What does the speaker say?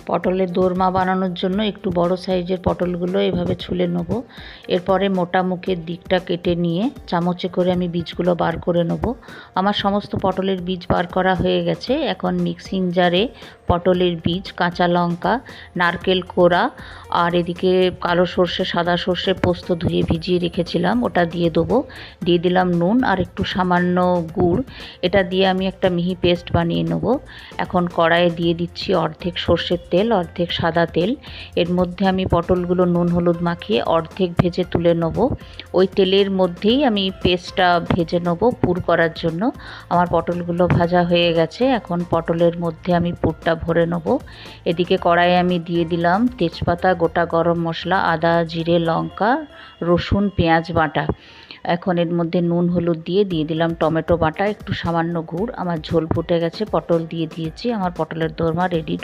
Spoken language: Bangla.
পটলের দোরমা বানানোর জন্য একটু বড় সাইজের পটলগুলো এভাবে ছুলে নেব। এরপরে মোটা মুখের দিকটা কেটে নিয়ে চামচে করে আমি বীজগুলো বার করে নেব। আমার সমস্ত পটলের বীজ বার করা হয়ে গেছে। এখন মিক্সিং জারে পটলের বীজ, কাঁচা লঙ্কা, নারকেল কোড়া আর এদিকে কালো সর্ষে, সাদা সর্ষে, পোস্ত ধুয়ে ভিজিয়ে রেখেছিলাম, ওটা দিয়ে দেবো। দিয়ে দিলাম নুন আর একটু সামান্য গুড়। এটা দিয়ে আমি একটা মিহি পেস্ট বানিয়ে নেব। এখন কড়াইয়ে দিয়ে দিচ্ছি অর্ধেক সর্ষের তেল, অর্ধেক সাদা তেল। এর মধ্যে আমি পটলগুলো নুন হলুদ মাখিয়ে অর্ধেক ভেজে তুলে নেব। ওই তেলের মধ্যেই আমি পেস্টটা ভেজে নেব পুর করার জন্য। আমার পটলগুলো ভাজা হয়ে গেছে। এখন পটলের মধ্যে আমি পুরটা ভরে নেব। এদিকে কড়াইয়ে আমি দিয়ে দিলাম তেজপাতা, গোটা গরম মশলা, আদা, জিরে, লঙ্কা, রসুন, পেঁয়াজ বাটা। এখন এর মধ্যে নুন হলুদ দিয়ে দিলাম টমেটো বাটা, একটু সামান্য গুড়। আমার ঝোল ফুটে গেছে, পটল দিয়ে দিয়েছি। আমার পটলের দোরমা রেডি।